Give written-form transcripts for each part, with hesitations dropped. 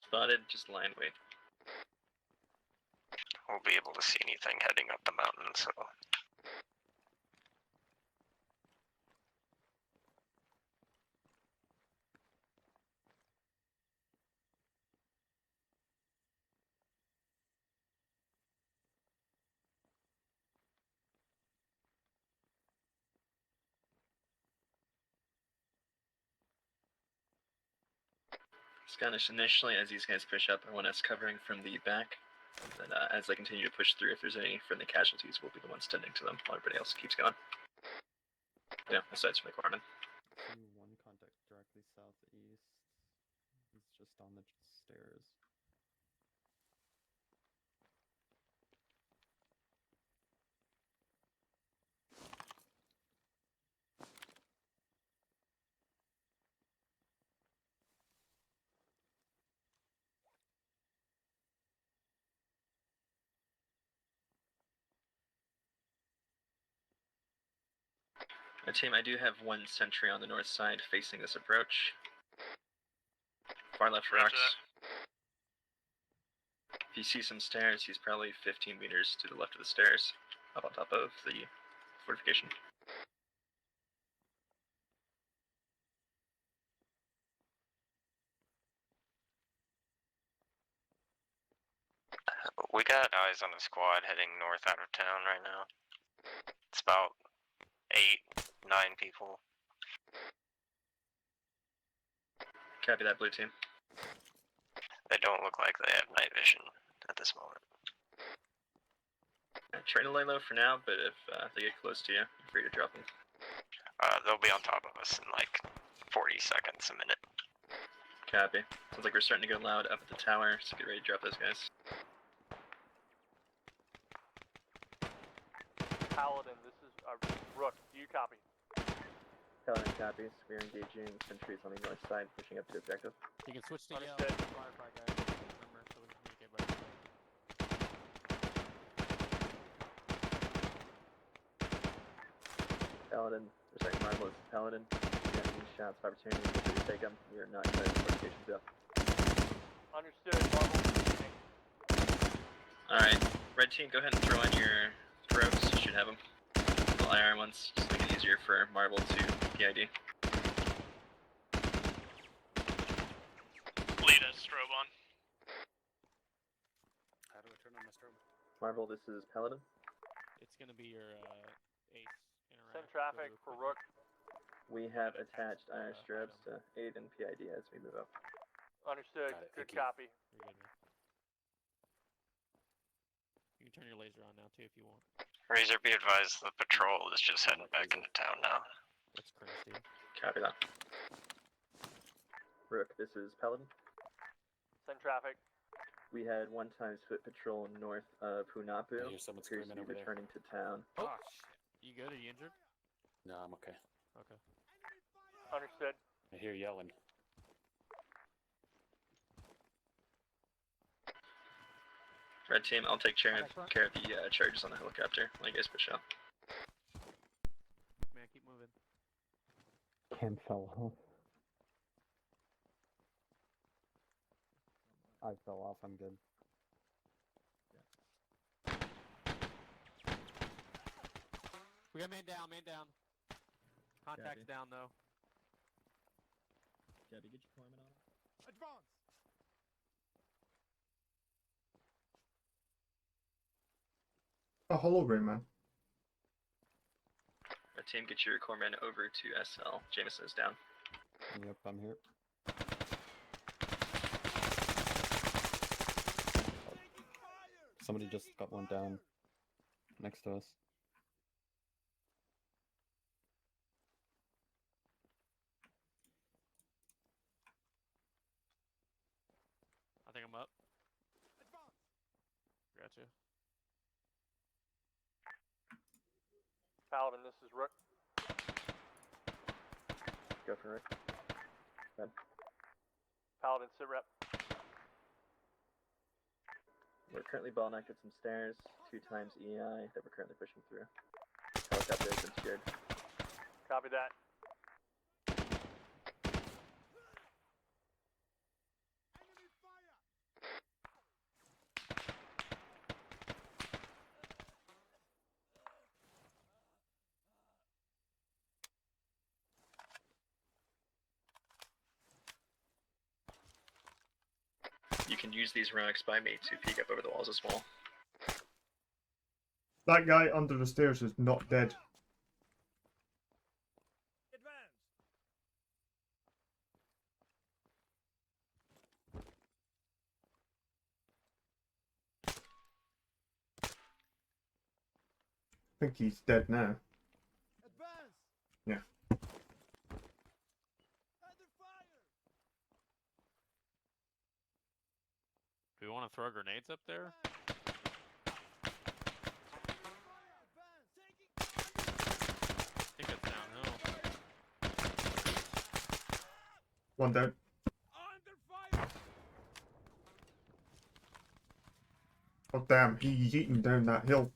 Spotted, just lie in wait. Won't be able to see anything heading up the mountain, so. Scottish initially, as these guys push up, I want us covering from the back. And then as they continue to push through, if there's any friendly casualties, we'll be the ones tending to them while everybody else keeps going. Yeah, aside from the corpsman. One contact directly southeast. He's just on the stairs. Team, I do have one sentry on the north side facing this approach. Far left rocks. If you see some stairs, he's probably 15 meters to the left of the stairs, up on top of the fortification. We got eyes on a squad heading north out of town right now. It's about 8, 9 people. Copy that, blue team. They don't look like they have night vision at this moment. Try to lay low for now, but if they get close to you, you're free to drop them. They'll be on top of us in like 40 seconds, a minute. Copy. Sounds like we're starting to go loud up at the tower, so get ready to drop those guys. Paladin, this is Rook. Do you copy? Paladin copies. We are engaging sentries on the north side, pushing up to objective. You can switch to yellow. Understood. Firefly guys. Remember, so we can communicate by Paladin, or sorry, Marvelous Paladin. If you have any shots of opportunity, make sure you take them. We are not going to fortifications up. Understood. Marvel. Alright, red team, go ahead and throw in your probes. You should have them. The IR ones, just make it easier for Marvel to PID. Lead us, strobe on. How do I turn on my strobe? Marvel, this is Paladin. It's gonna be your ace interact. Send traffic for Rook. We have attached IR strobes to aid in PID as we move up. Understood. Got it, Good thank you. copy. You're good, man. You can turn your laser on now too if you want. Razor, be advised the patrol is just heading back into town now. That's crazy. Copy that. Rook, this is Paladin. Send traffic. We had 1 times foot patrol north of Hunapu. I hear someone Appears to screaming be over there. returning to town. Oh shit. You good? Are you injured? No, I'm okay. Okay. Understood. I hear yelling. Red team, I'll take care of the charges on the helicopter. Let you guys push out. Man, keep moving. Cam fell off. I fell off, I'm good. We got man down, man down. Contact's down though. Gabby, get your corpsman on him. Advance! A hologram, man. Red team, get your corpsman over to SL. Jameson is down. Yep, I'm here. Somebody just got one down next to us. I think I'm up. Gotcha. Paladin, this is Rook. Go for it. Red. Paladin, sit rep. We're currently bottlenecked at some stairs, 2 times EI that we're currently pushing through. Helicopter has been secured. Copy that. You can use these rocks by me to peek up over the walls as well. That guy under the stairs is not dead. I think he's dead now. Yeah. Do we want to throw grenades up there? I think it's downhill. One down. Oh damn, he's eating down that hill.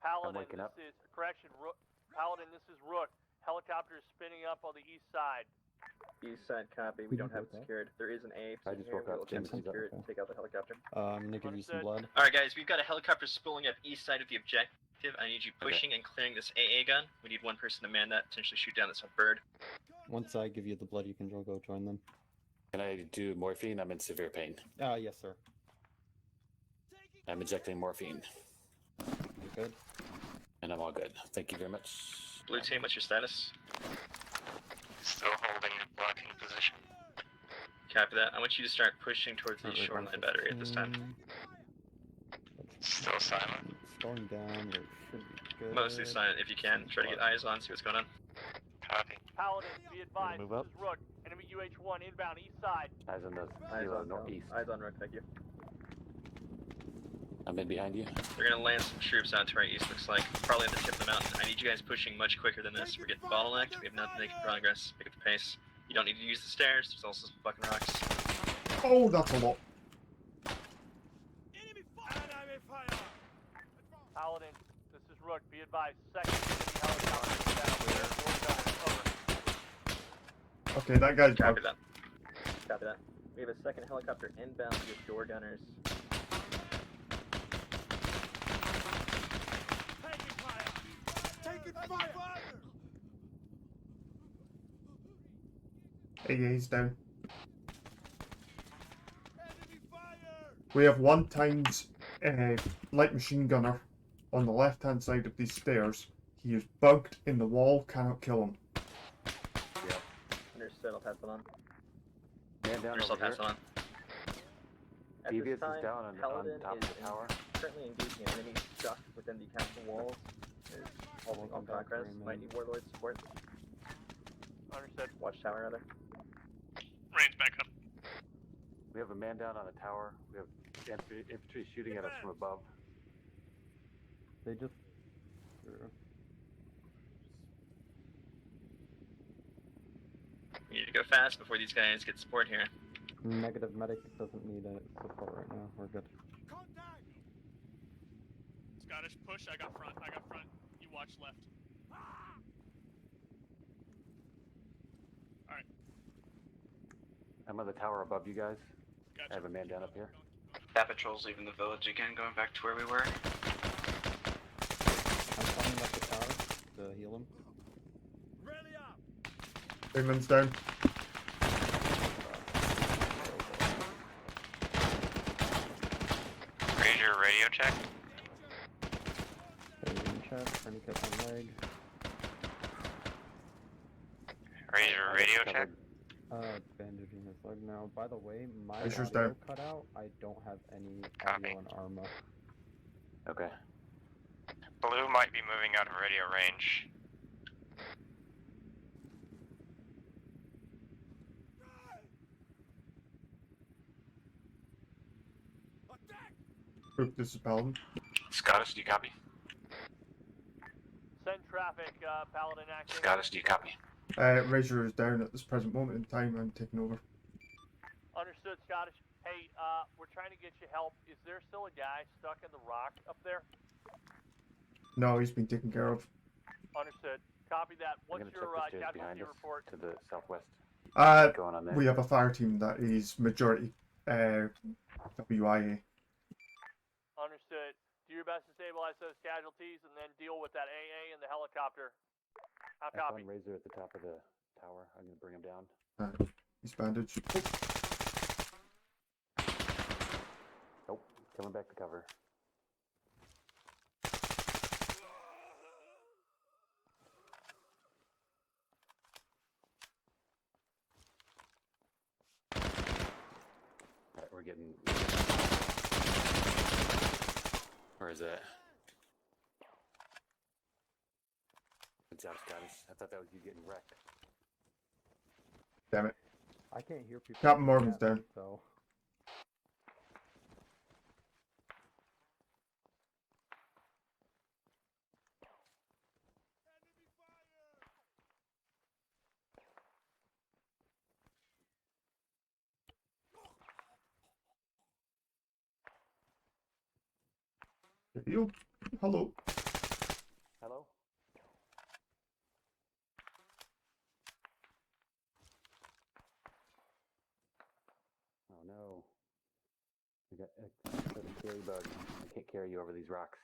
Paladin, waking up. this is correction. Paladin, this is Rook. Helicopter is spinning up on the east side. East side copy. We don't have it secured. There is an A I position just here. woke We up. will attempt to James, is that secure it and okay? take out the helicopter. I'm gonna give you some blood. Alright guys, we've got a helicopter spooling up east side of the objective. I need you pushing and clearing this AA gun. We need one person to man that, potentially shoot down this bird. Once I give you the blood, you can go join them. Can I do morphine? I'm in severe pain. Yes, sir. I'm injecting morphine, You good? and I'm all good. Thank you very much. Blue team, what's your status? Still holding a blocking position. Copy that. I want you to start pushing towards the Alright, shoreline battery at this time. Still silent. It's going down. It should be good. Mostly silent if you can. Try to get eyes on, see what's going on. Copy. Paladin, be advised. move This up? is Rook. Enemy UH-1 inbound east side. Eyes on the Eyes kilo on, northeast. eyes on Rook, thank you. I'm in behind you. We're gonna land some troops out to our east, looks like. Probably at the tip of the mountain. I need you guys pushing much quicker than this. We're getting bottlenecked. We have not been making progress. Pick up the pace. You don't need to use the stairs. There's also some fucking rocks. Oh, that's a lot. Paladin, this is Rook. Be advised. Second enemy helicopter inbound. Over. Okay, that guy's Copy bugged. that. Copy that. We have a second helicopter inbound with door gunners. Yeah, he's down. We have one times light machine gunner on the left hand side of these stairs. He is bugged in the wall, cannot kill him. Understood, I'll pass it on. Man down Understood, over I'll pass here. it on. At Devious this is time, down on Paladin top of is the tower. currently engaging an enemy stuck within the castle walls. Is halting all Welcome back, progress. Raymond. Might need warlord support. Understood. Watchtower, rather. Range back up. We have a man down on the tower. We have infantry shooting at us from above. They just. We need to go fast before these guys get support here. Negative medic doesn't need support right now. We're good. Scottish, push. I got front. I got front. You watch left. I'm on the tower above you guys. Gotcha. I have a man down up here. That patrol's leaving the village again, going back to where we were. I'm climbing up the tower to heal him. Raymond's down. Ranger radio check. Pain chest, tourniquet on leg. Ranger I got radio covered. check. Bandaging his leg now. By the way, my Razor's audio down. cut out. I don't have any Copy. audio on Arma. Okay. Blue might be moving out of radio range. Oop, this is Paladin. Scottish, do you copy? Send traffic. Paladin acting. Scottish, do you copy? Razor is down at this present moment in time. I'm taking over. Understood, Scottish. Hey, we're trying to get you help. Is there still a guy stuck in the rock up there? No, he's been taken care of. Understood. Copy that. I'm What's gonna check your the stairs behind casualty us report? to the southwest. Uh, Going on there. we have a fire team that is majority WIA. Understood. Do your best to stabilize those casualties and then deal with that AA and the helicopter. How I copy? found Razor at the top of the tower. I'm gonna bring him down. He's bandaged. Nope, coming back to cover. Alright, we're getting... Where is that? Good job, Scotty. I thought that was you getting wrecked. Damn it. I can't hear people. Captain shooting Morgan's at me, down. So You. Hello. Hello? Oh no. I got a carry bug. I can't carry you over these rocks.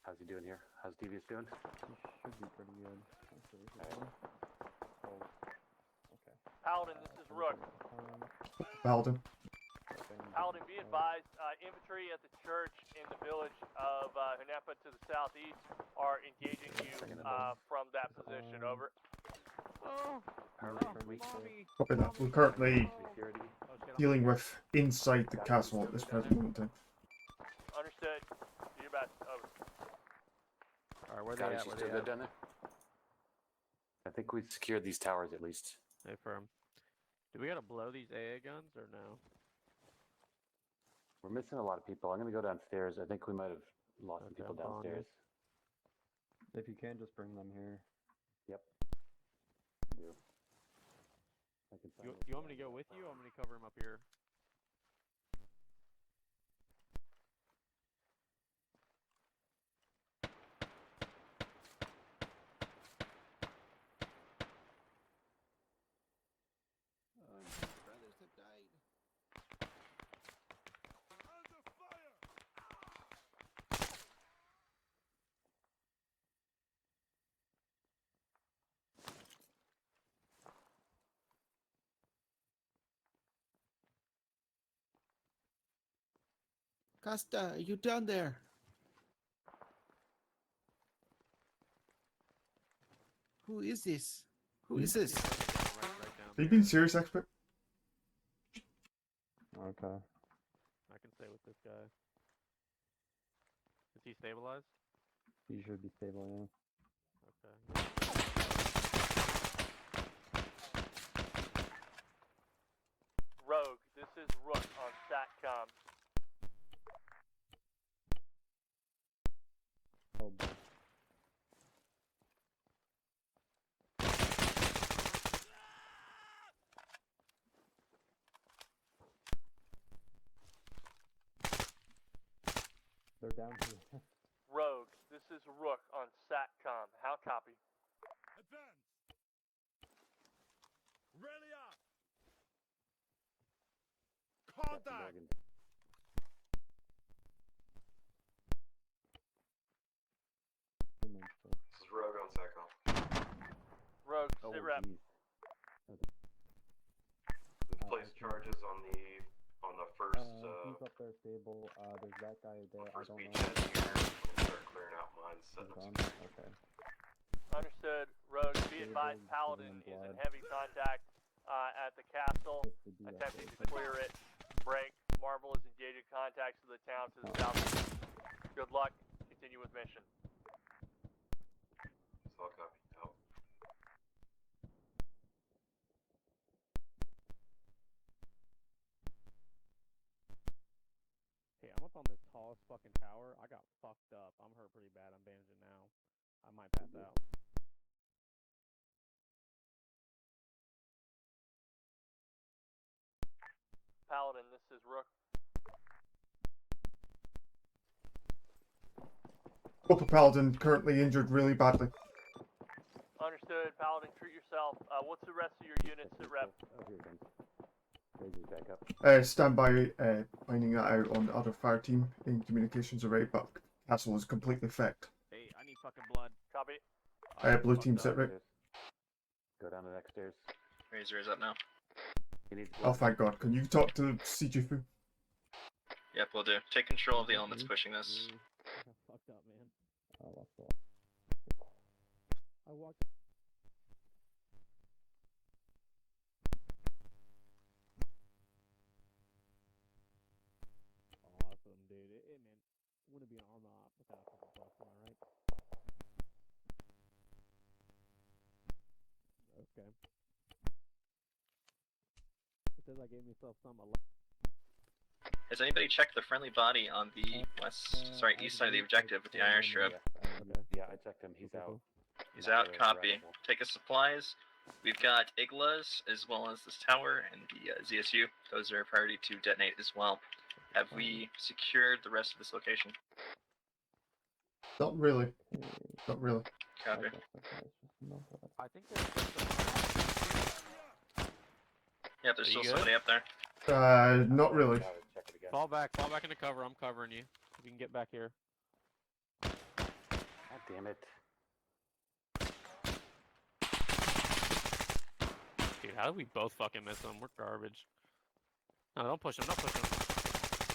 How's he doing here? How's Devious doing? should be pretty good. Oh, okay. Paladin, this is Rook. Paladin. Paladin, be advised, infantry at the church in the village of Hunepa to the southeast are engaging you from that position. Over. Copy that. We're currently dealing with inside the castle at this present moment in time. Understood. Do your best. Over. Alright, where they Scotty, at? you Where still they good at? down there? I think we secured these towers at least. Hey, firm. Do we gotta blow these AA guns or no? We're missing a lot of people. I'm gonna go downstairs. I think we might have lost some Okay, people I'm following you. downstairs. If you can, just bring them here. Yep. Do. I can find You want me to go with you? Or want me to cover him up here? Costa, you down there? Who is this? Who is this? Right down Are you there. being serious, expert? Okay. I can stay with this guy. Is he stabilized? You should be stable, Okay. Rogue, this is Rook on SATCOM. yeah. Oh, boy. They're down here. Rogue, this is Rook on SATCOM. How copy? Advance! Rally up! Captain Contact! Morgan. This is Rogue on Psycho. Rogue, Oh, sit rep. geez. We've placed charges on the first He's up there stable. There's that guy there. I first don't know. beachhead here. We'll start clearing out mines, He's setting up gone. some Okay. Understood. Rogue, be advised, Paladin is in heavy contact at the castle, Just to do that attempting really to quick. clear it. Break. Marvel is engaging contacts to the town to the southeast. Good luck. Continue with mission. So I'll copy. Out. Hey, I'm up on this tallest fucking tower. I got fucked up. I'm hurt pretty bad. I'm bandaging now. I might pass out. Paladin, this is Rook. Upper Paladin currently injured really badly. Understood, Paladin. Treat yourself. What's the rest of your units at rep? Oh, here it comes. Razor's back up. Stand by finding that out on the other fire team in communications array, but castle is completely fecked. Hey, I need fucking blood. Copy. Blue team sit right. Go down the next stairs. Razor is up now. He needs Oh, blood. thank God. Can you talk to Sijufu? Yep, we'll do. Take control of the elements pushing this. I got fucked up, man. I lost the I walked. Awesome, dude. Hey, man. Wouldn't be an Arma op without a couple bucks, am I right? Okay. It says I gave myself some. Has anybody checked the friendly body on the east side of the objective with the iron strip? Yeah, I checked him. He's out. He's Not out, very copy. threatable. Take his supplies. We've got Iglas as well as this tower and the ZSU. Those are a priority to detonate as well. Have we secured the rest of this location? Not really. Not really. Copy. I think there's Yep, there's Are still you somebody up there. Not really. Check it again. Fall back into cover. I'm covering you. If you can get back here. God damn it. Dude, how did we both fucking miss him? We're garbage. No, don't push him. Don't push him.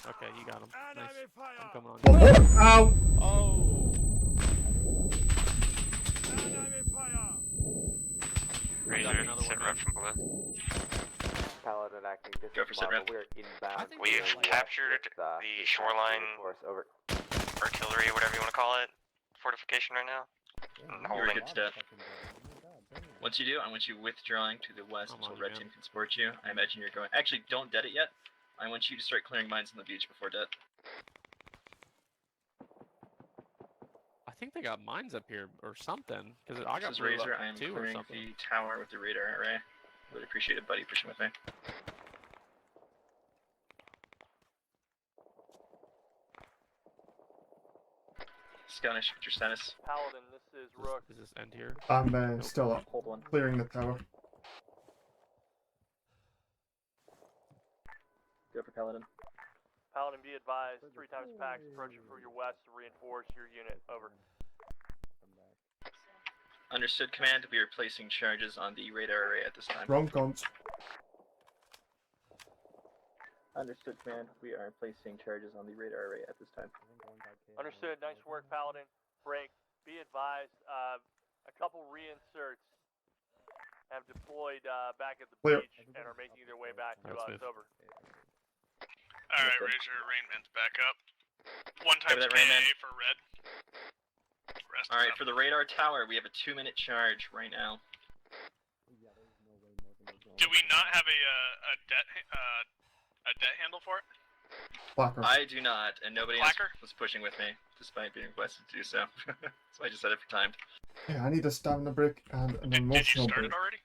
Okay, you got him. Nice. Enemy fire! I'm coming on One you. more. Ow! Oh! Enemy fire! Razor, another sit one, rep from blue. Paladin acting Go for sit rep. we're inbound. think We've we're captured the shoreline Over. artillery, whatever you want to call it, fortification right now. And You're holding. good step. Once you do, I want you withdrawing to the west I'm until on you, red man. team can support you. I imagine you're going. Actually, don't dead it yet. I want you to start clearing mines on the beach before dead. I think they got mines up here or something. Because I got This is blew up Razor. I am too or clearing something. the tower with the radar array. Would appreciate it, buddy, pushing with me. Scottish, what's your status? Paladin, this is Rook. Does this end here? I'm still up. Hold one. Clearing the tower. Go for Paladin. Paladin, be advised. 3 times packs approaching from your west to reinforce your unit. Over. Understood, command. We are placing charges on the radar array at this time. Wrong cons. Understood, command. We are placing charges on the radar array at this time. Understood. Nice work, Paladin. Break. Be advised. A couple reinserts have deployed back at the Clear. beach and are making their way back to That's us. smooth. Over. Alright, Razor, arraignment's back up. 1 Copy times that, PA Rainman. for red. Rest Alright, up. for the radar tower, we have a 2-minute charge right now. Do we not have a debt handle for it? Blacker. I do not, and nobody else Clacker? was pushing with me, despite being requested to do so. So I just set it for timed. Yeah, I need a stamina break and an Did you emotional start break. it already?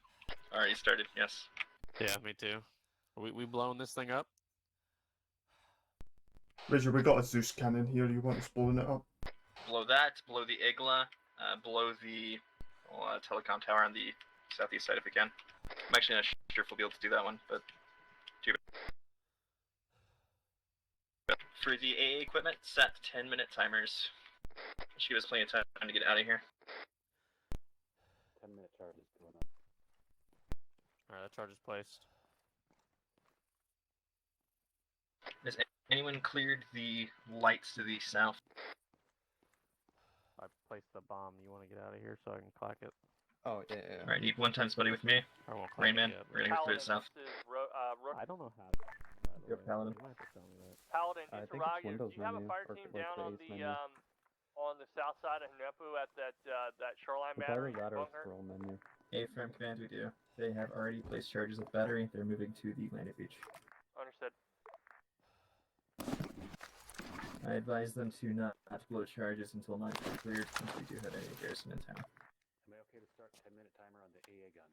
Already started, yes. Yeah, me too. Are we blowing this thing up? Razor, we got a Zeus cannon here. You want us blowing it up? Below that, below the Igla, below the telecom tower on the southeast side if we can. I'm actually not sure if we'll be able to do that one, but too bad. For the AA equipment, set 10-minute timers. Should give us plenty of time to get out of here. 10-minute charge is going up. Alright, that charge is placed. Has anyone cleared the lights to the south? I placed the bomb. You want to get out of here so I can clack it? Oh, yeah. Alright, need 1 times buddy with me. I won't clack Rainman, it yet. we're gonna go clear the south. This is Rook. I don't know how to. By the You're way, Paladin. You might have to tell me that. Paladin, I think it's interrogative. Windows Do you have a menu, fire or team like down the on Ace the menu. on the south side of Hunepu at that shoreline It's battery either that or bunker? scroll menu. A-frame command, we do. They have already placed charges at the battery. They're moving to the landing beach. Understood. I advise them to not blow charges until mines are cleared, since we do have a garrison in town. Am I okay to start 10-minute timer on the AA gun?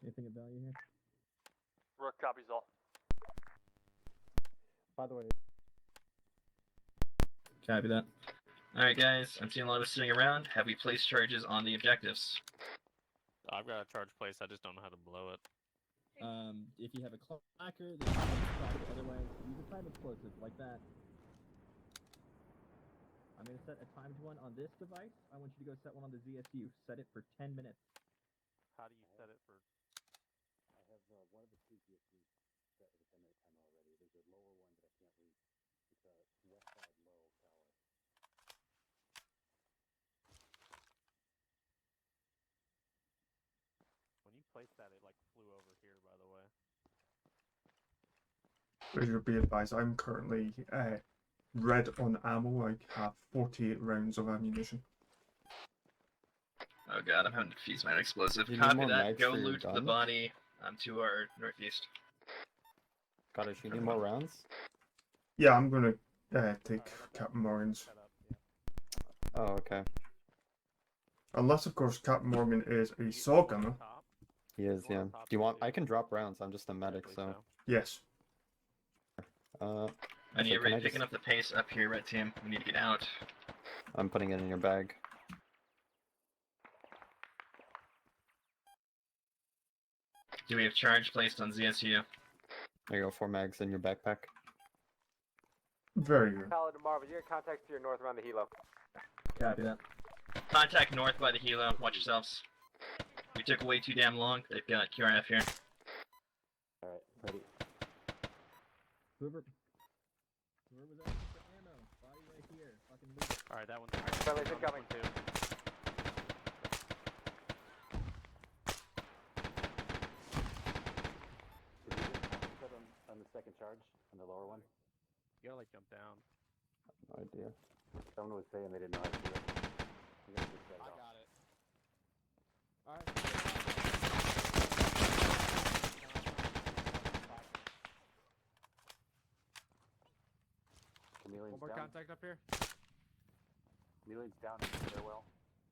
Anything of value here? Rook copies all. By the way, Copy that. Alright, guys, I'm seeing a lot of sitting around. Have we placed charges on the objectives? I've got a charge place. I just don't know how to blow it. If you have a clacker, then you can crack it. Otherwise, use a time explosive like that. I'm gonna set a timed one on this device. I want you to go set one on the ZSU. Set it for 10 minutes. How do you set it for? I have one of the two GSUs set at a 10-minute timer already. There's a lower one that I can't reach. It's a west side low tower. When you placed that, it like flew over here. By the way. Pleasure be advised, I'm currently red on ammo. I have 48 rounds of ammunition. Oh god, I'm having to defuse my explosive. You need Copy more that. mags Go for your loot the gun? body to our northeast. Gotta you need more rounds? Yeah, I'm gonna take Captain Morgan's. Set up. Yeah. Oh, okay. Unless, of course, Captain Morgan is a saw gunner. Top? He is, Go yeah. on Do top you of want? the I can drop rounds. I'm just a medic, Please so. no. Yes. I need can I picking just- up the pace up here, red team. We need to get out. I'm putting it in your bag. Do we have charge placed on ZSU? There you go, 4 mags in your backpack. Very good. Paladin Marvel, you're in contact to your north around the helo. Copy that. Contact north by the helo. Watch yourselves. We took way too damn long. They've got QRF here. Alright, ready. Whoever was asking for ammo, body right here. Fucking move it. All right, that one's. Friendly's incoming. Too. Did you just set on the second charge? On the lower one? You gotta like jump down. No idea. Someone was saying they didn't know how to do it. You gotta just set it off. it. Alright. Chameleon's One more down. contact up here. Chameleon's down in the stairwell.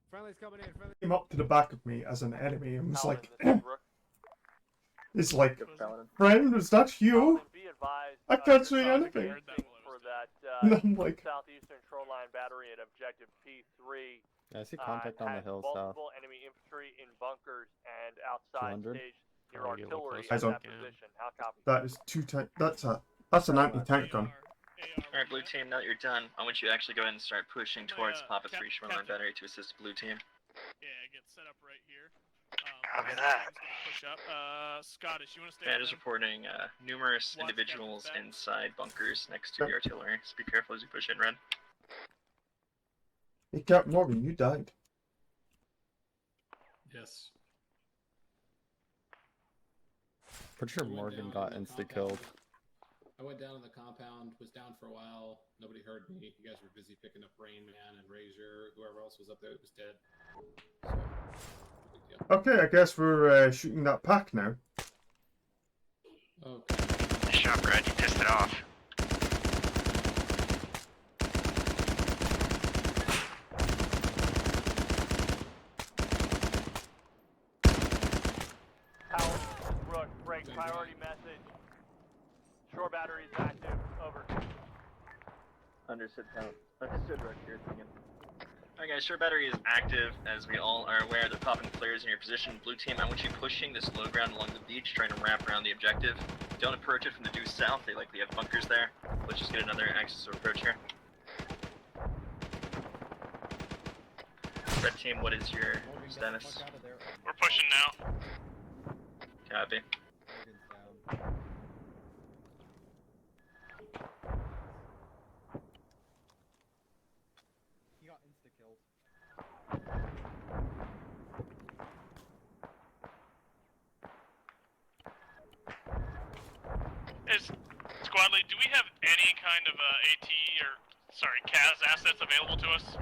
Friendly's coming in. Friendly. Came up to the back of me as an enemy and was like, Paladin, this is Rook. it's like, Paladin. friend, is that you? Paladin, be advised, I can't you're see not anything. experiencing for that And I'm like, southeastern shoreline battery at objective P3. Yeah, I see contact on the has hill south. multiple enemy infantry in bunkers and outside 200. stage near Oh, you look artillery closer. at Eyes on. that position. How copy? that is too tight. That's an anti-tank gun. Alright, blue team, now that you're done, I want you to actually go ahead and start pushing towards Papa 3 Shoreline Captain. Battery to assist blue team. Yeah, get set up right here. Copy that. Push up. Scottish, you want to stay? Yeah, with just him? reporting numerous Watch individuals Captain back. inside bunkers next to the artillery. So be careful as you push in, Red. Hey, Captain Morgan, you died. Yes. Pretty sure I went Morgan down got in the insta-killed. compound. I went down in the compound, was down for a while. Nobody heard me. You guys were busy picking up Rain Man and Razor. Whoever else was up there was dead. So, no big deal. Okay, I guess we're shooting that pack now. Okay. Nice shot, Brad. You pissed it off. Paladin, this is Rook. Break priority message. Shore battery is active. Over. Understood, Red. Here again. Alright guys, shore battery is active. As we all are aware, they're popping flares in your position. Blue team, I want you pushing this low ground along the beach, trying to wrap around the objective. Don't approach it from the due south. They likely have bunkers there. Let's just get another access or approach here. Red team, what is your status? We're pushing now. Copy. Morgan's down. He got insta-killed. Squad lead, do we have any kind of AT or CAS assets available to us?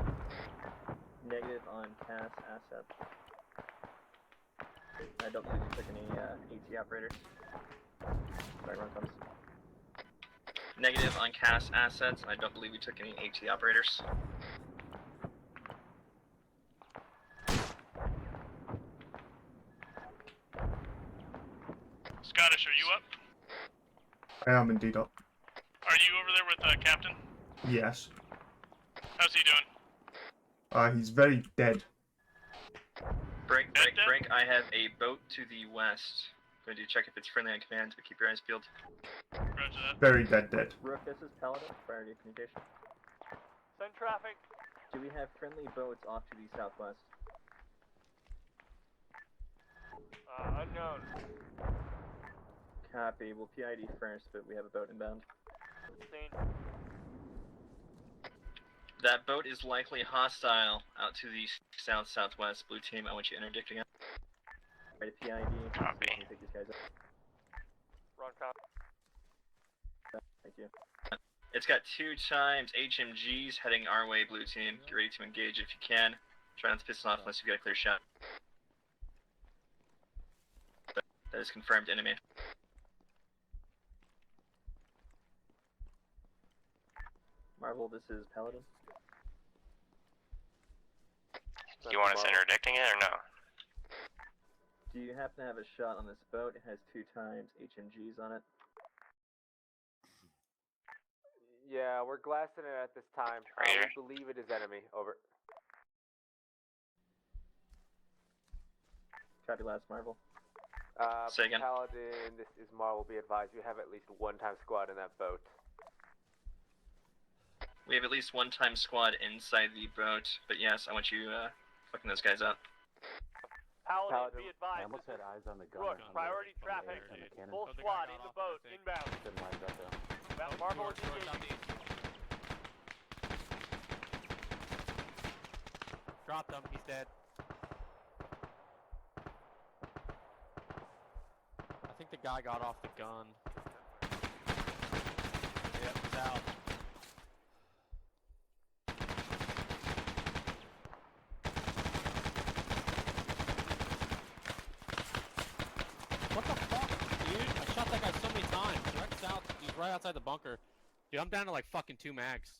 Negative on CAS assets. I don't believe you took any AT operators. Sorry, run comes. Negative on CAS assets. I don't believe we took any AT operators. Scottish, are you up? I am indeed up. Are you over there with Captain? Yes. How's he doing? He's very dead. Break. I have a boat to the west. Going to check if it's friendly on command, but keep your eyes peeled. Roger that. Very dead. Rook, this is Paladin. Priority of communication. Send traffic. Do we have friendly boats off to the southwest? Unknown. Copy. We'll PID first, but we have a boat inbound. Seen. That boat is likely hostile out to the southwest. Blue team, I want you interdicting it. Right, PID. Copy. So we can pick these guys up. Wrong cop. Thank you. It's got 2 times HMGs heading our way, blue team. Get ready to engage if you can. Try not to piss off unless you get a clear shot. That is confirmed enemy. Marvel, this is Paladin. You want us interdicting it or no? Do you happen to have a shot on this boat? It has 2 times HMGs on it. Yeah, we're glassing it at this time. We believe it is enemy. Over. Copy last, Marvel. Say again. Paladin, this is Marvel. Be advised, you have at least 1-time squad in that boat. We have at least 1-time squad inside the boat, but yes, I want you fucking those guys up. Paladin, be advised. Almost had eyes on the gun. Rook, priority traffic. Full squad in the boat, inbound. Marvel is engaging. Dropped him, he's dead. I think the guy got off the gun. Yep, he's out. What the fuck, dude? I shot that guy so many times. Right south, he's right outside the bunker. Dude, I'm down to like fucking 2 mags.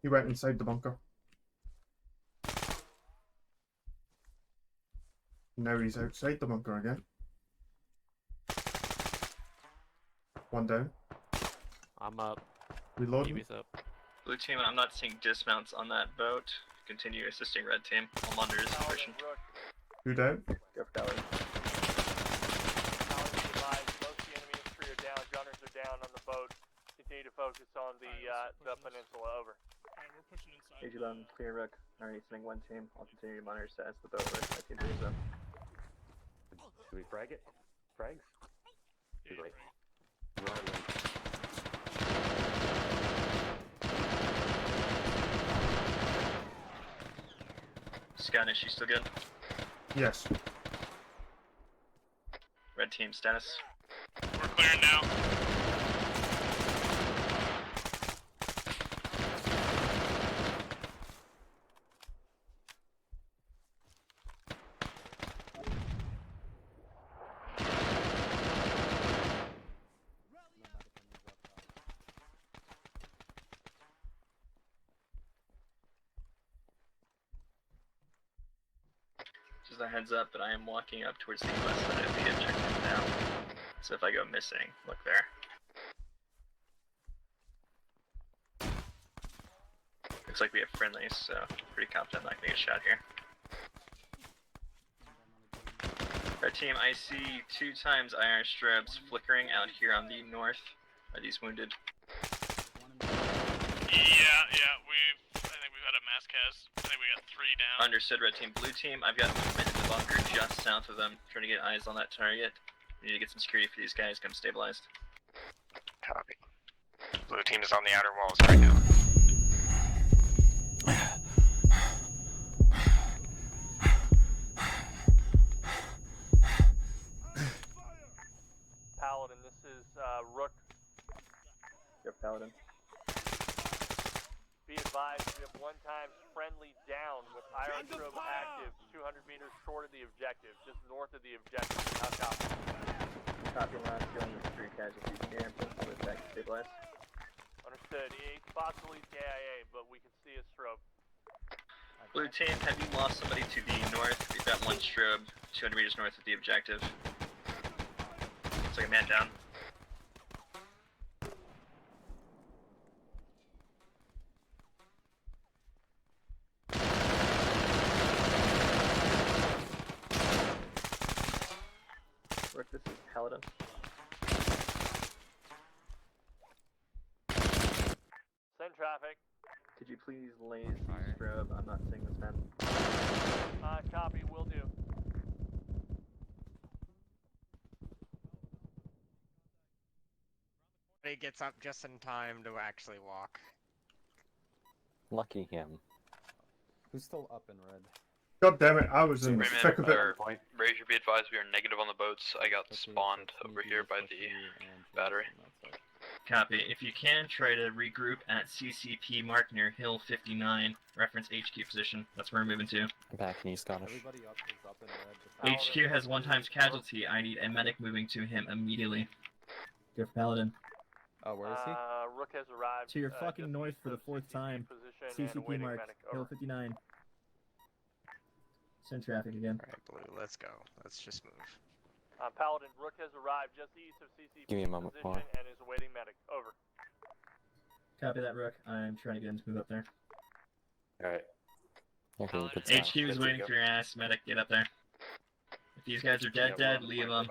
He went inside the bunker. Now he's outside the bunker again. 1 down. I'm up. Reloading. Kiwi's up. Blue team, I'm not seeing dismounts on that boat. Continue assisting red team. I'll monitor his position. 2 down. Go for Paladin. Paladin, be advised. Most of the enemy infantry are down. Gunners are down on the boat. Continue to focus on the peninsula. Over. Alright, we're pushing inside. Agilon, clear Rook. Alright, sending 1 team. I'll continue to monitor status of the boat. My team moves up. Should we frag it? Frags? Too late. Scan, is she still good? Yes. Red team status. We're clearing now. Just a heads up that I am walking up towards the west side of the objective now. So if I go missing, look there. Looks like we have friendlies, so pretty confident I'm not gonna get a shot here. Red team, I see 2 times IR strobes flickering out here on the north. Are these wounded? Yeah, I think we've had a mass cast. I think we got 3 down. Understood, red team. Blue team, I've got movement in the bunker just south of them. Trying to get eyes on that target. We need to get some security for these guys, get them stabilized. Copy. Blue team is on the outer walls right now. Paladin, this is Rook. Yep, Paladin. Be advised, we have 1-time friendly down with IR strobe active, 200 meters short of the objective, just north of the objective. How copy? Copy last, dealing with 3 casualties here. I'll move back to stabilize. Understood. It's possibly KIA, but we can see a strobe. Blue team, have you lost somebody to the north? We've got 1 strobe, 200 meters north of the objective. Looks like a man down. Paladin. Send traffic. Could you please laze the strobe? I'm not seeing this man. Copy, will do. He gets up just in time to actually walk. Lucky him. Who's still up in red? God damn it, I was in the Rayman, thick of it. Razor, be advised, we are negative on the boats. I got spawned over here by the battery. Copy. If you can, try to regroup at CCP mark near Hill 59. Reference HQ position. That's where we're moving to. Back in Scottish. Everybody up is up in red. HQ has 1 times casualty. I need a medic moving to him immediately. Go for Paladin. Oh, where is he? Rook has arrived. To your fucking just north east for the of 4th CCP time. position and CCP awaiting mark, medic. Hill Over. 59. Send traffic again. Alright, Blue, let's go. Let's just move. Paladin, Rook has arrived just east of CCP Give me a moment, position Paul. and is awaiting medic. Over. Copy that, Rook. I'm trying to get him to move up there. Alright. Okay, good HQ stuff. is waiting for your ass, medic. Get up there. If these guys are dead, leave them.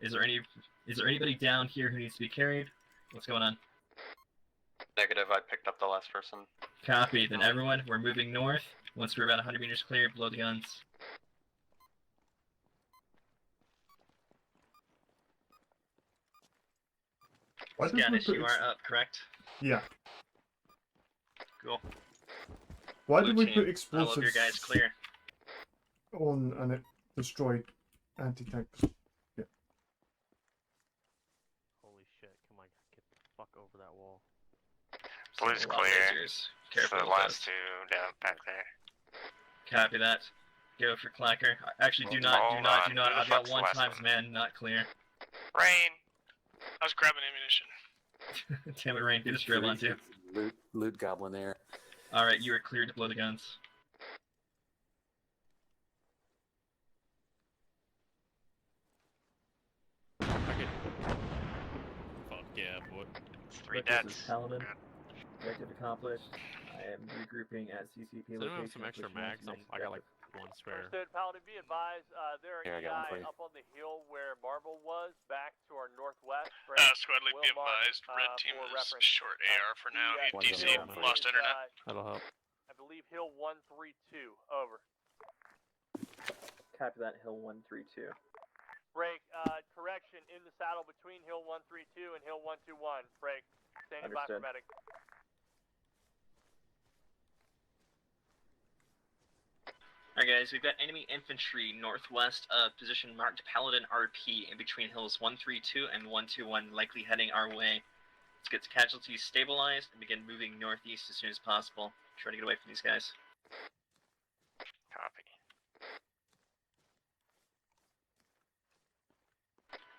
Is there anybody down here who needs to be carried? What's going on? Negative, I picked up the last person. Copy. Then everyone, we're moving north. Once we're about 100 meters clear, blow the guns. Scanish, you are up, correct? Yeah. Cool. Why Blue did we team, put all of explosives your guys clear. on and it destroyed anti-tank? Yeah. Holy shit, come on, get the fuck over that wall. Blue's A lot of clear. lasers. So Careful the with last those. two down back there. Copy that. Go for Clacker. Actually, do not. Hold on, who the I've got fuck's the 1 last times one? man, not clear. Rain. I was grabbing ammunition. Damn it, Rain, get a strobe on too. Loot goblin there. Alright, you are cleared to blow the guns. Fuck yeah, boy. It's 3 Look, this is deaths. Paladin. Objective accomplished. I am regrouping at CCP Does anyone location. have some extra pushing on mags? to next I got like objective. 1 spare. Understood, Paladin, be advised, there Here, I are got one for EI you. up on the hill where Marble was, back to our northwest. Squad lead, be advised, red team for is reference. short AR for now. He One's DC, on the ground. lost internet. That'll help. I believe Hill 132, over. Copy that, Hill 132. Break, correction, in the saddle between Hill 132 and Hill 121. Break, standing by for Understood. medic. Alright guys, we've got enemy infantry northwest of position marked Paladin RP in between hills 132 and 121, likely heading our way. Let's get the casualties stabilized and begin moving northeast as soon as possible. Try to get away from these guys. Copy.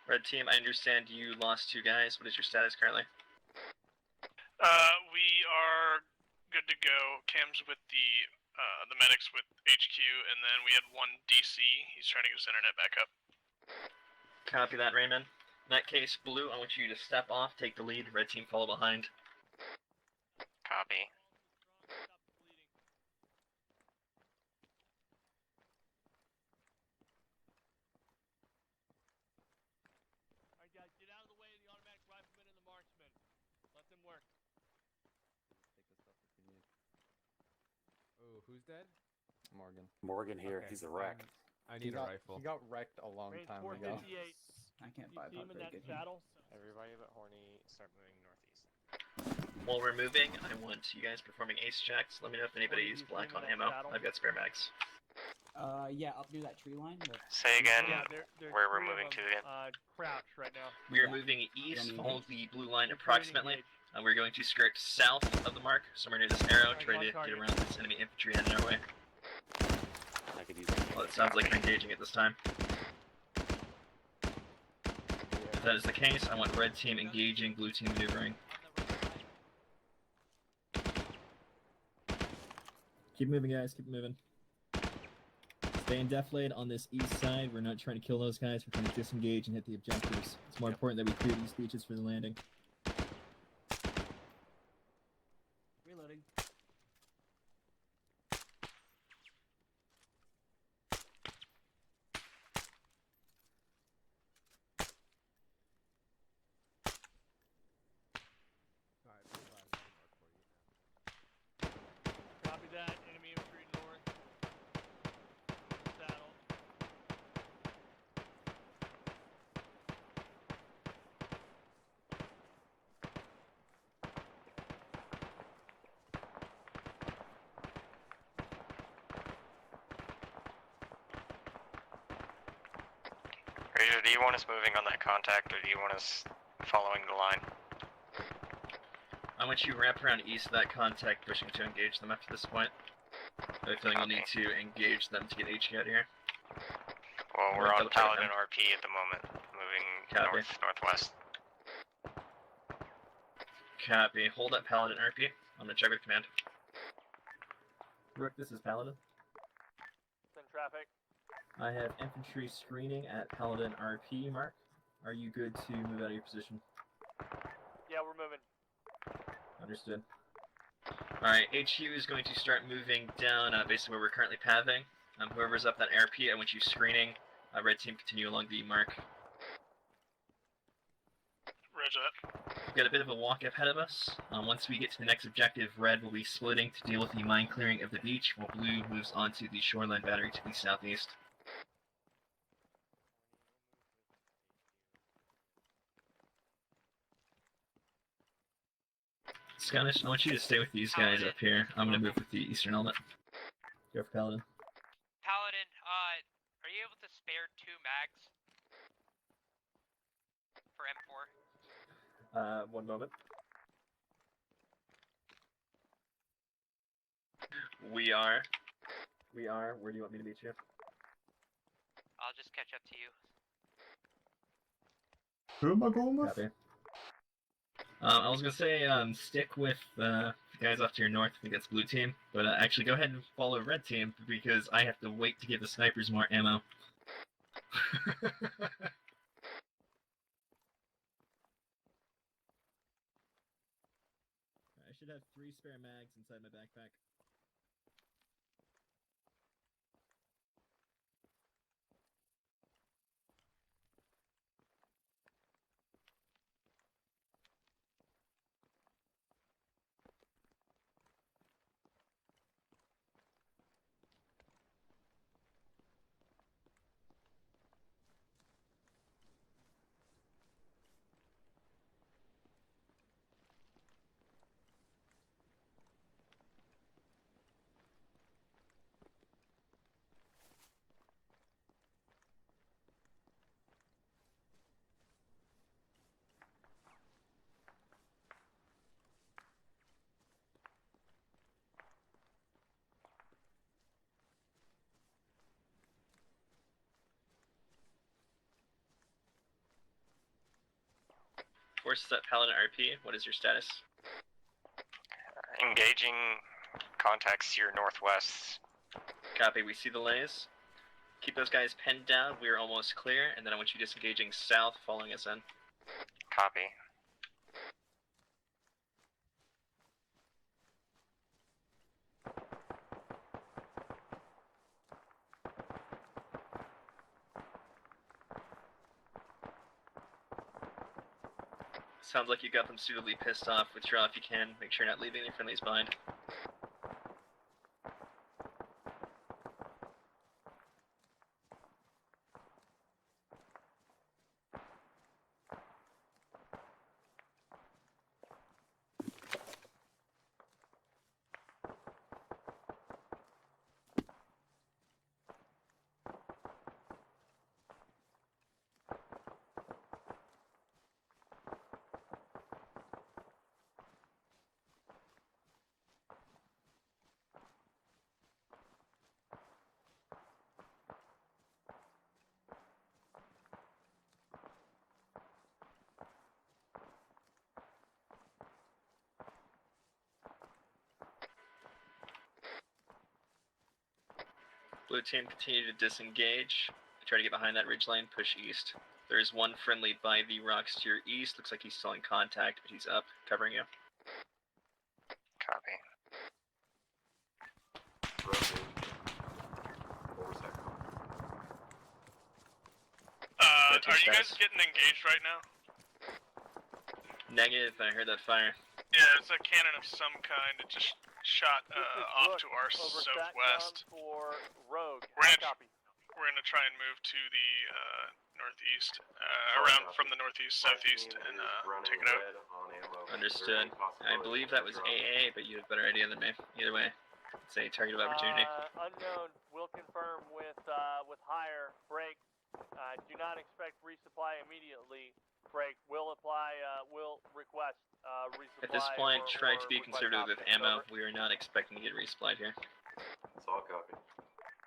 Red team, I understand you lost 2 guys. What is your status currently? We are good to go. Cam's with the medics with HQ, and then we had 1 DC. He's trying to get his internet back up. Copy that, Raymond. In that case, Blue, I want you to step off, take the lead. Red team, follow behind. Copy. Alright guys, get out of the way of the automatic rifleman and the marksman. Let them work. Take the stuff if you need. Oh, who's dead? Morgan. Morgan here. Okay, He's a wreck. I need a rifle. He got wrecked a long Range time ago. 458. I can't You buy see him in very that good. saddle? Everybody but Horny, start moving northeast. While we're moving, I want you guys performing ace checks. Let me know if anybody's black on ammo. I've got spare mags. Yeah, up near that tree line. Say again Yeah, where we're moving to again. Crouch right now. We are moving east, follow the blue line approximately. We're going to skirt south of the mark, somewhere near this arrow, try to get around this enemy infantry heading our way. I could use Well, it sounds like we're engaging at this time. If that is the case, I want red team engaging, blue team maneuvering. Keep moving, guys. Keep moving. Stay in defilade on this east side. We're not trying to kill those guys. We're trying to disengage and hit the objectives. It's more important that we clear these beaches for the landing. Reloading. Razor, do you want us moving on that contact, or do you want us following the line? I want you wrap around east of that contact, pushing to engage them after this point. I have a feeling we'll need to engage them to get HE out of here. Well, we're on Paladin RP at the moment, moving north-northwest. Copy. Hold up Paladin RP. I'm gonna check with command. Rook, this is Paladin. Send traffic. I have infantry screening at Paladin RP, Mark. Are you good to move out of your position? Yeah, we're moving. Understood. Alright, HU is going to start moving down basically where we're currently pathing. Whoever's up that RP, I want you screening. Red team, continue along the mark. Roger that. We've got a bit of a walk ahead of us. Once we get to the next objective, Red will be splitting to deal with the mine clearing of the beach, while Blue moves onto the shoreline battery to the southeast. Scottish, I want you to stay with these guys up here. I'm gonna move with the eastern element. Go for Paladin. Paladin, are you able to spare 2 mags? For M4? One moment. We are. Where do you want me to meet you? I'll just catch up to you. Who am I going with? Copy. I was gonna say, stick with the guys off to your north. I think that's blue team. But actually, go ahead and follow red team because I have to wait to give the snipers more ammo. I should have 3 spare mags inside my backpack. Forces at Paladin RP, what is your status? Engaging contacts to your northwest. Copy, we see the lays. Keep those guys pinned down, we are almost clear, and then I want you disengaging south, following us in. Copy. Sounds like you got them suitably pissed off. Withdraw if you can. Make sure you're not leaving any friendlies behind. Blue team, continue to disengage. Try to get behind that ridge line, push east. There is one friendly by the rocks to your east. Looks like he's still in contact, but he's up, covering you. Copy. Are you guys getting engaged right now? Negative, I heard that fire. Yeah, it's a cannon of some kind. It just shot off to our southwest. For Rogue. We're gonna try and move to the northeast, around from the northeast, southeast, and take it out. Understood. I believe that was AA, but you have a better idea than me. Either way, it's a target of opportunity. Unknown will confirm with higher break. Do not expect resupply immediately. Break will request resupply. At this point, or, try or to be request conservative with options. ammo. Over. We are not expecting to get resupplied here. Solid copy.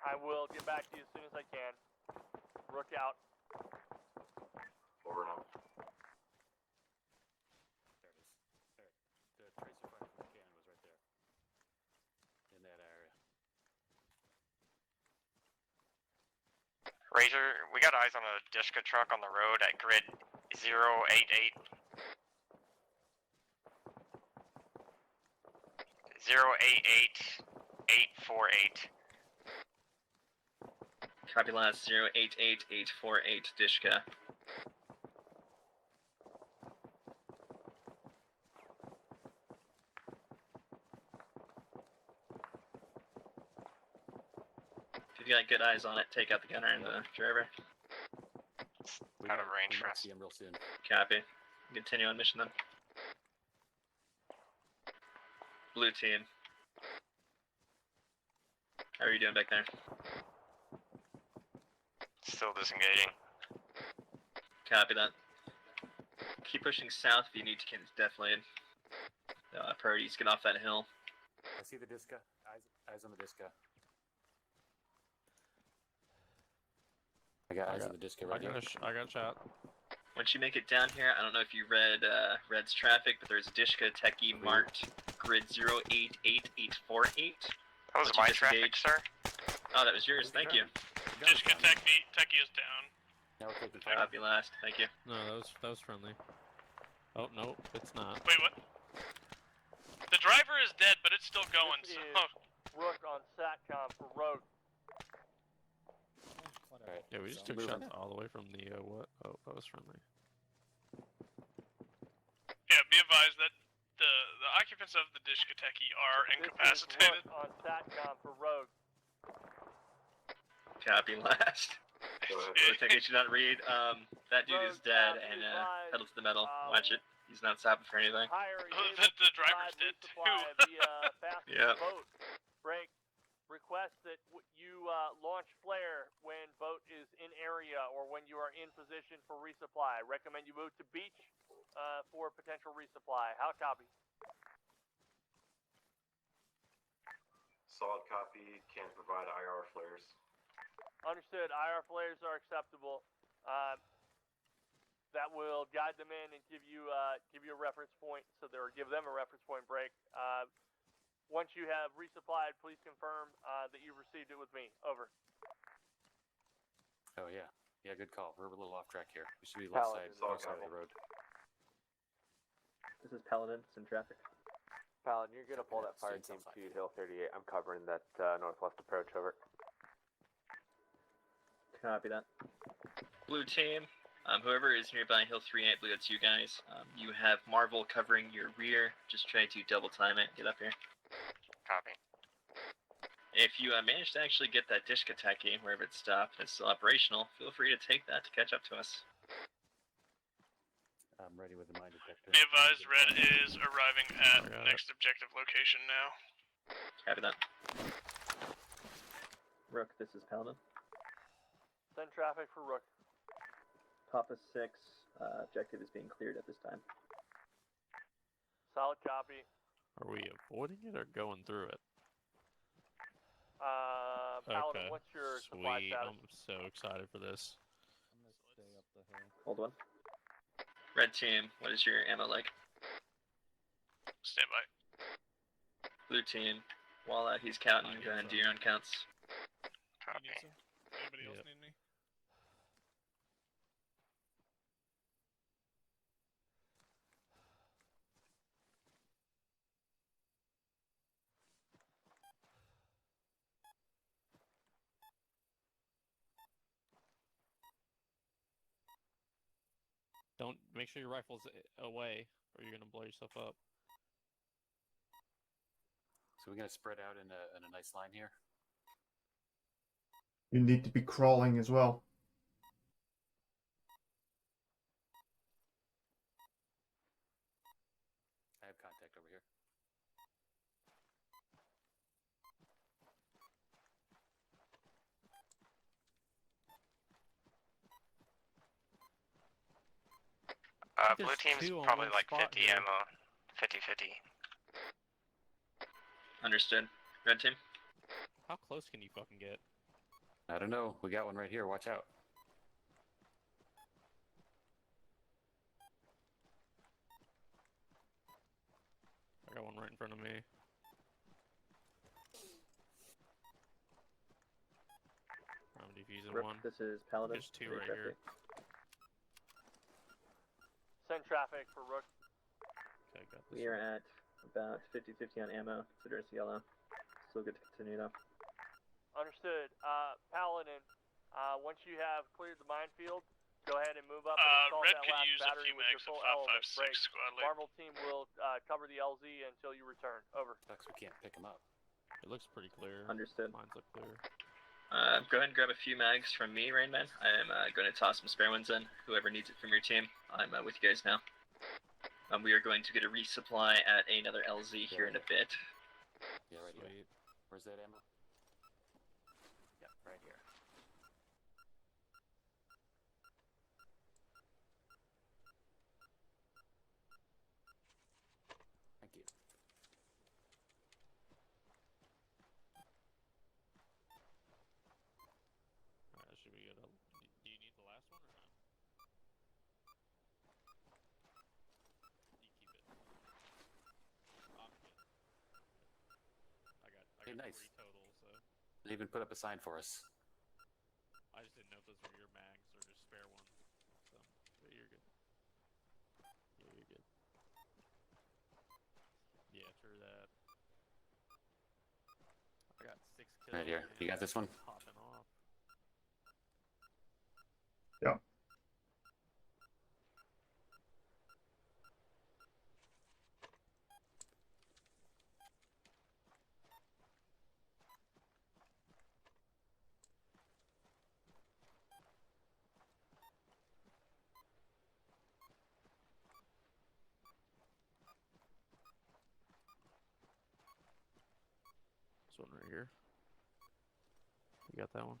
I will get back to you as soon as I can. Rook out. Over now. There it is. There. The tracer fire from the cannon was right there. In that area. Razor, we got eyes on a Dishka truck on the road at grid 088. 088848. Copy last 088848 Dishka. If you've got good eyes on it, take out the gunner and the driver. Out of range we for might us. see him real soon. Copy. Continue on mission then. Blue team. How are you doing back there? Still disengaging. Copy that. Keep pushing south if you need to get deflated. Priorities, get off that hill. I see the Disca. Eyes on the Disca. I got eyes on the Disca right here. I got shot. Once you make it down here, I don't know if you read Red's traffic, but there's a Dishka Techie marked grid 088848. That was my traffic, sir. Oh, that was yours. Thank you. Dishka Techie is down. Now we're taking fire. Copy last. Thank you. No, that was friendly. Oh no, it's not. Wait, what? The driver is dead, but it's still going. This So. is Rook on SATCOM for road. Alright. Yeah, we just took shots all the way from the what? Oh, that was friendly. Yeah, be advised that the occupants of the Dishka Techie are incapacitated. This is Rook on SATCOM for road. Copy last. I guess you not read. That dude is dead and pedal to the metal. Watch it. He's not stopping for anything. The driver's dead too. Yeah. Boat. Break. Request that you launch flare when boat is in area or when you are in position for resupply. Recommend you move to beach for potential resupply. How copy? Solid copy. Can't provide IR flares. Understood. IR flares are acceptable. That will guide them in and give you a reference point. So or give them a reference point break. Once you have resupplied, please confirm that you received it with me. Over. Oh yeah. Yeah, good call. We're a little off track here. We should be left side of the road. This is Paladin. It's in traffic. Paladin, you're gonna pull that fire team to Hill 38. I'm covering that northwest approach. Over. Copy that. Blue team, whoever is nearby Hill 38, I believe that's you guys. You have Marvel covering your rear. Just try to double time it. Get up here. Copy. If you manage to actually get that Dishka Techie, wherever it's stopped, and it's still operational, feel free to take that to catch up to us. I'm ready with the mine detector. Be advised, Red is arriving at next objective location now. Copy that. Rook, this is Paladin. Send traffic for Rook. Papa 6, objective is being cleared at this time. Solid copy. Are we avoiding it or going through it? Paladin, Okay. what's your supply Sweet. status? I'm so excited for this. I'm gonna stay up the hill. Hold on. Red team, what is your ammo like? Stand by. Blue team, while he's counting, go ahead and do your own counts. Copy. Anybody else need me? Don't make sure your rifle's away, or you're gonna blow yourself up. So we're gonna spread out in a nice line here. You need to be crawling as well. I have contact over here. Blue There's team's two on probably one like spot 50 here. ammo. 50-50. Understood. Red team. How close can you fucking get? I don't know. We got one right here. Watch out. I got one right in front of me. I'm defusing Rook, one. this is Paladin. There's two right here. Send traffic for Rook. Okay, got this We are at about 50-50 on ammo. Consider it's yellow. Still good to continue though. Understood. Paladin, once you have cleared the minefield, go ahead and move up and install Red that could last use a battery few with your mags of full 5.56 element. Break. squad lead. Marvel team will cover the LZ until you return. Over. Sucks we can't pick him up. It looks pretty clear. Understood. Mines look clear. Go ahead and grab a few mags from me, Rainman. I am going to toss some spare ones in. Whoever needs it from your team, I'm with you guys now. We are going to get a resupply at another LZ here in a bit. Yeah, right here. Sweet. Where's that ammo? Yep, right here. Thank you. Alright, should we get a... Do you need the last one or no? You keep it. I'm good. I got Hey, nice. 3 total, so... They even put up a sign for us. I just didn't know if those were your mags or just spare ones. So, but you're good. Yeah, you're good. Yeah, true that. I got 6 kills. Right here. You got this one? Popping off. Yeah. This one right here. You got that one?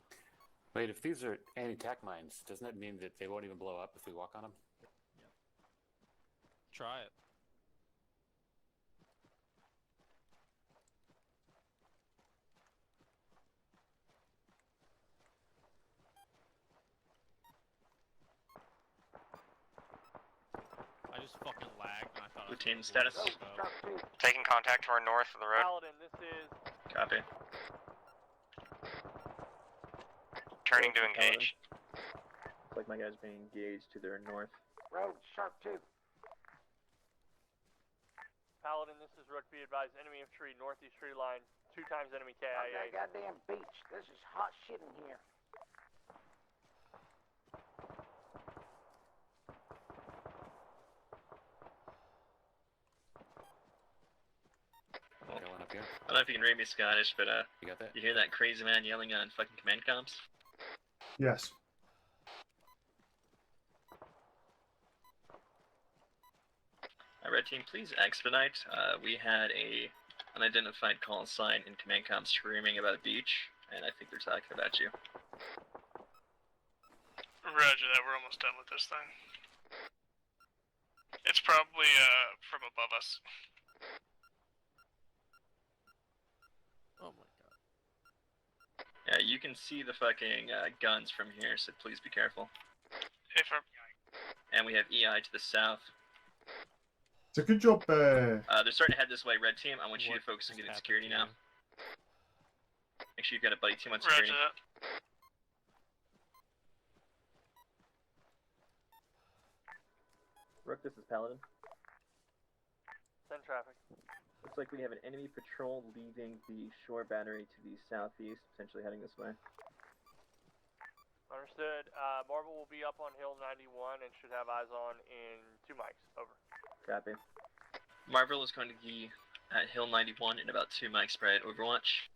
Wait, if these are anti-tac mines, doesn't that mean that they won't even blow up if we walk on them? Try it. I just fucking lagged and I thought. Blue team status. Taking contact to our north of the road. Paladin, this is Copy. Turning to engage. Looks like my guy's being engaged to their north. Road, sharp 2. Paladin, this is Rook. Be advised, enemy infantry, northeast tree line, 2 times enemy On that KIA. goddamn beach. This is hot shit in here. Got one up here. I don't know if you can read me Scottish, but You got that? you hear that crazy man yelling on fucking command comms? Yes. Red team, please expedite. We had a unidentified call sign in command comm screaming about a beach, and I think they're talking about you. Roger that, we're almost done with this thing. It's probably from above us. Oh my god. Yeah, you can see the fucking guns from here, so please be careful. If our... And we have EI to the south. It's a good job. They're starting to head this way, red team. I want you to focus on getting security now. Make sure you've got a buddy team on security. Roger that. Rook, this is Paladin. Send traffic. Looks like we have an enemy patrol leaving the shore battery to the southeast, potentially heading this way. Understood. Marvel will be up on Hill 91 and should have eyes on in 2 mics. Over. Copy. Marvel is going to be at Hill 91 in about 2 mics spread Overwatch.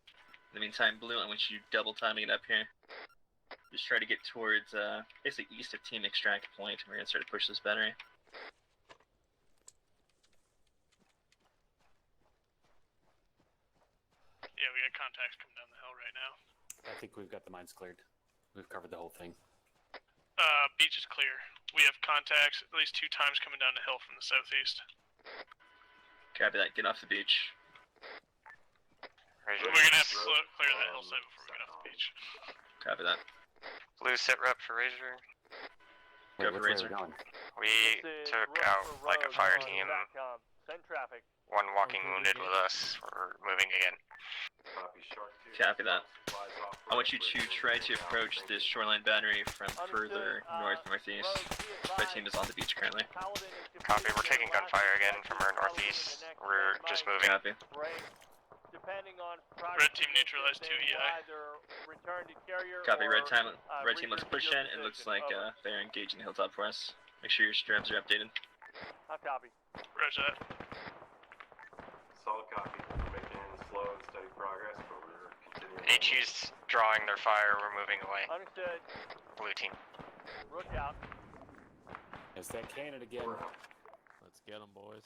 In the meantime, Blue, I want you double timing it up here. Just try to get towards, basically east of Team Extract Point. We're going to start to push this battery. Yeah, we got contacts coming down the hill right now. I think we've got the mines cleared. We've covered the whole thing. Beach is clear. We have contacts at least 2 times coming down the hill from the southeast. Copy that. Get off the beach. We're We're gonna have to clear that hillside before we get off the beach. Copy that. Blue sit rep for Razor. Go for Razor. We took out like a fire team. Send traffic. One walking wounded with us. We're moving again. Copy that. I want you to try to approach this shoreline battery from further northeast. My team is on the beach currently. Copy. We're taking gunfire again from our northeast. We're just moving. Copy. Depending on Red team neutralized 2 EI. Copy. Red team, let's push in. It looks like they're engaging the hilltop for us. Make sure your strabs are updated. I'll copy. Roger that. Solid copy. We're making slow and steady progress, but we're continuing. HU's drawing their fire. We're moving away. Understood. Blue team. Rook out. It's that cannon again. Let's get them, boys.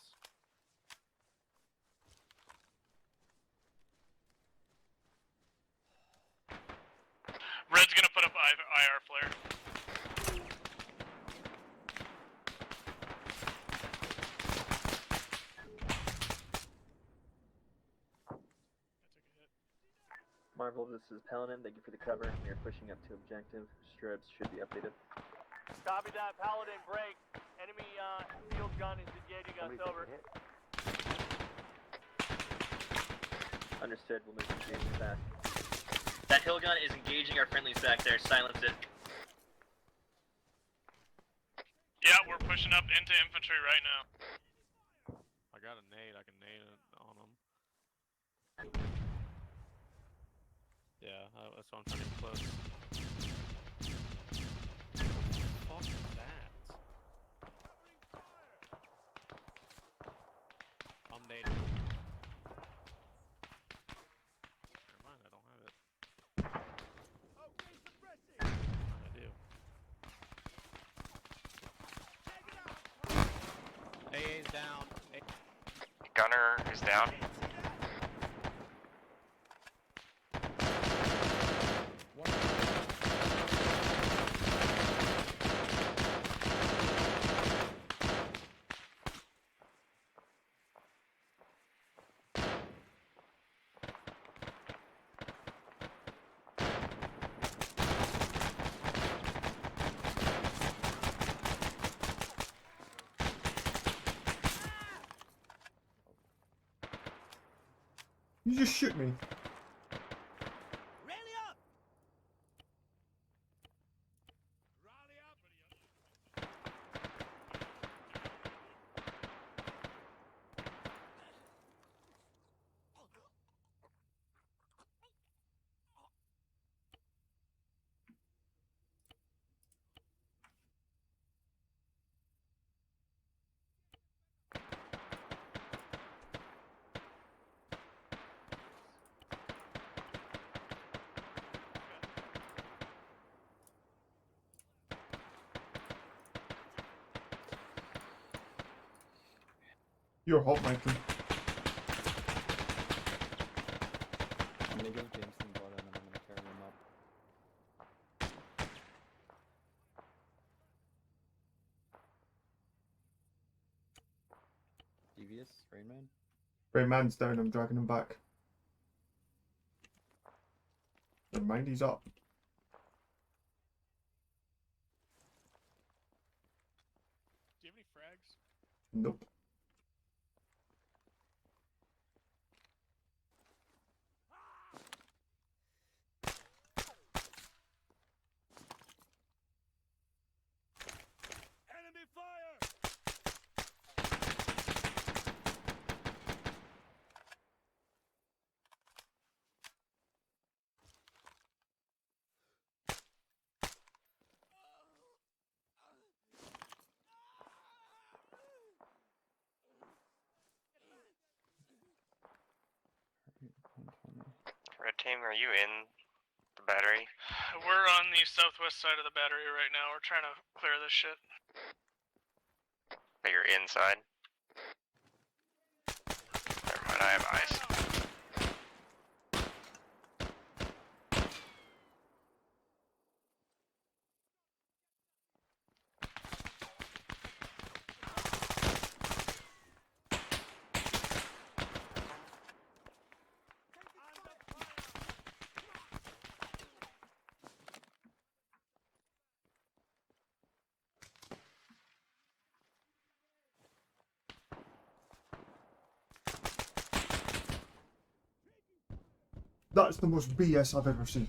Red's gonna put up IR flare. Marvel, this is Paladin. Thank you for the cover. We are pushing up to objective. Strobes should be updated. Copy that. Paladin, break. Enemy field gun is engaging us. Over. Understood. We'll move to engagement fast. That hill gun is engaging our friendlies back there. Silence it. Yeah, we're pushing up into infantry right now. I got a nade. I can nade it on them. Yeah, that's why I'm trying to get close. What the fuck is that? I'm nading. Never mind, I don't have it. I do. AA's down. Gunner is down. You just shoot me. You're hot, Mikey. I'm gonna give James some blood and then I'm gonna carry him up. Devious, Rainman? Rayman's down, I'm dragging him back. Never mind, he's up. Do you have any frags? Nope. Enemy fire! Red team, are you in the battery? We're on the southwest side of the battery right now. We're trying to clear this shit. But you're inside? Never mind, I have eyes. That's the most BS I've ever seen.